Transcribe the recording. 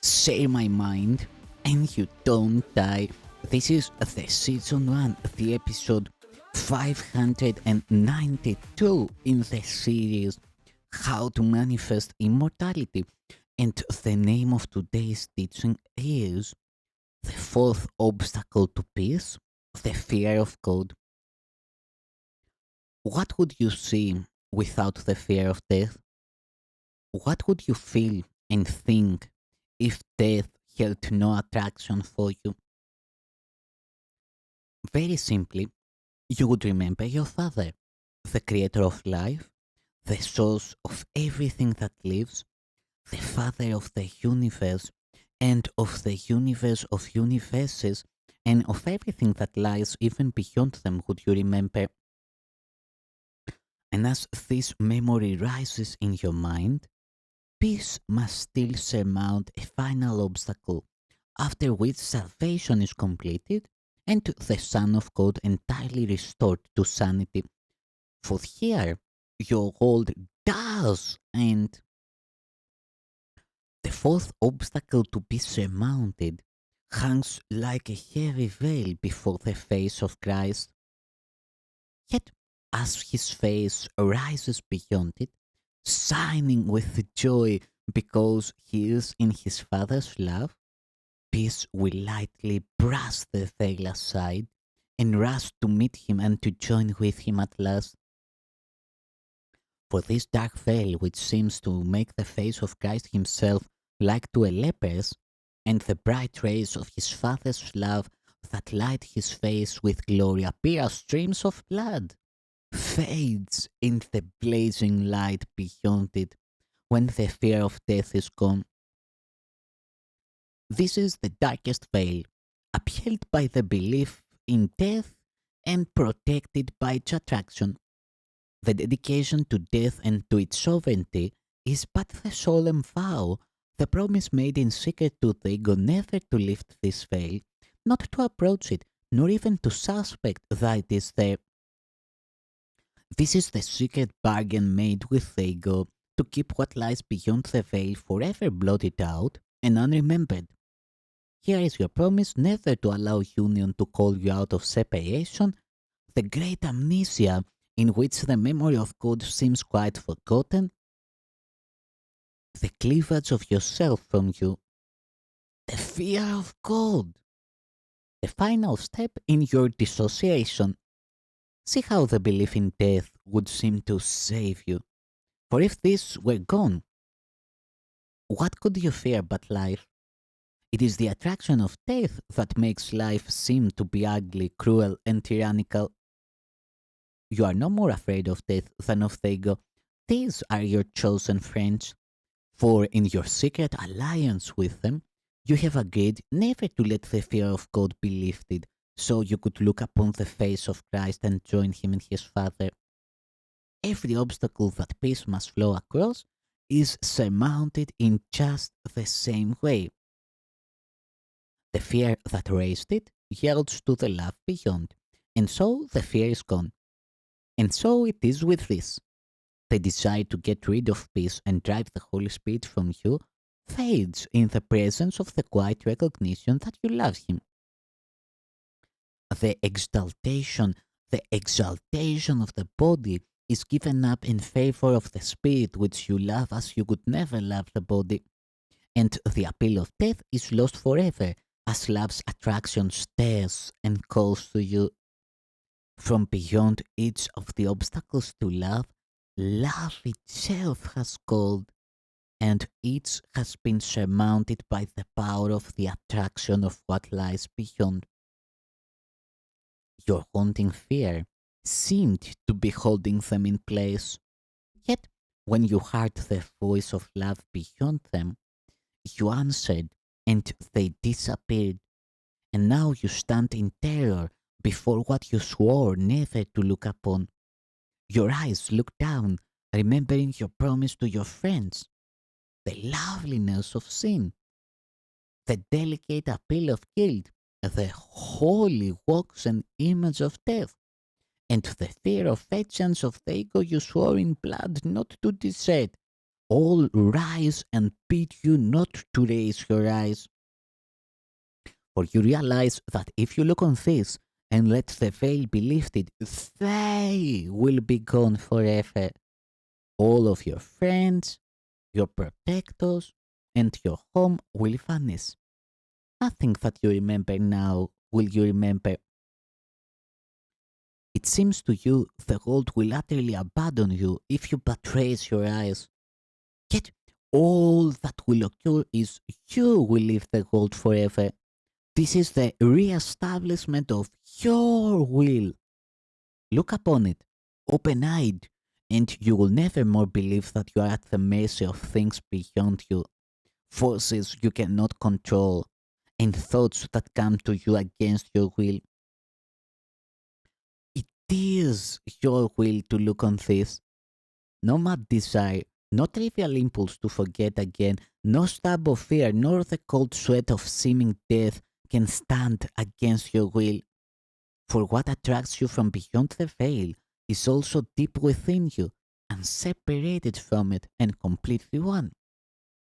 share my mind, and you don't die. This is the season 1, the episode 592 in the series How to Manifest Immortality. And the name of today's teaching is The Fourth Obstacle to Peace, the Fear of God. What would you see without the fear of death? What would you feel and think if death held no attraction for you? Very simply, you would remember your father, the creator of life, the source of everything that lives, the father of the universe, and of the universe of universes, and of everything that lies even beyond them would you remember. And as this memory rises in your mind, peace must still surmount a final obstacle, after which salvation is completed and the Son of God entirely restored to sanity. For here, your world does end. The fourth obstacle to be surmounted hangs like a heavy veil before the face of Christ. Yet, as his face rises beyond it, shining with joy because he is in his Father's love, peace will lightly brush the veil aside and rush to meet him and to join with him at last. For this dark veil, which seems to make the face of Christ himself like to a leper's, and the bright rays of his Father's love that light his face with glory appear as streams of blood, fades in the blazing light beyond it when the fear of death is gone. This is the darkest veil, upheld by the belief in death and protected by its attraction. The dedication to death and to its sovereignty is but the solemn vow, the promise made in secret to the ego never to lift this veil, not to approach it, nor even to suspect that it is there. This is the secret bargain made with the ego to keep what lies beyond the veil forever blotted out and unremembered. Here is your promise never to allow union to call you out of separation, the great amnesia in which the memory of God seems quite forgotten, the cleavage of yourself from you, the fear of God, the final step in your dissociation. See how the belief in death would seem to save you. For if this were gone, what could you fear but life? It is the attraction of death that makes life seem to be ugly, cruel, and tyrannical. You are no more afraid of death than of the ego. These are your chosen friends. For in your secret alliance with them, you have agreed never to let the fear of God be lifted, so you could look upon the face of Christ and join him in his Father. Every obstacle that peace must flow across is surmounted in just the same way. The fear that raised it yields to the love beyond, and so the fear is gone. And so it is with this. The desire to get rid of peace and drive the Holy Spirit from you fades in the presence of the quiet recognition that you love Him. The exaltation of the body is given up in favor of the spirit which you love as you could never love the body. And the appeal of death is lost forever as love's attraction stares and calls to you. From beyond each of the obstacles to love, love itself has called, and each has been surmounted by the power of the attraction of what lies beyond. Your haunting fear seemed to be holding them in place. Yet, when you heard the voice of love beyond them, you answered and they disappeared. And now you stand in terror before what you swore never to look upon. Your eyes look down, remembering your promise to your friends, the loveliness of sin, the delicate appeal of guilt, the holy works and image of death, and the fear of vengeance of the ego you swore in blood not to desert, all rise and bid you not to raise your eyes. For you realize that if you look on this and let the veil be lifted, they will be gone forever. All of your friends, your protectors, and your home will vanish. Nothing that you remember now will you remember. It seems to you the world will utterly abandon you if you but raise your eyes. Yet all that will occur is you will leave the world forever. This is the re-establishment of your will. Look upon it, open-eyed, and you will never more believe that you are at the mercy of things beyond you, forces you cannot control, and thoughts that come to you against your will. It is your will to look on this. No mad desire, no trivial impulse to forget again, no stab of fear, nor the cold sweat of seeming death can stand against your will. For what attracts you from beyond the veil is also deep within you, and separated from it and completely one.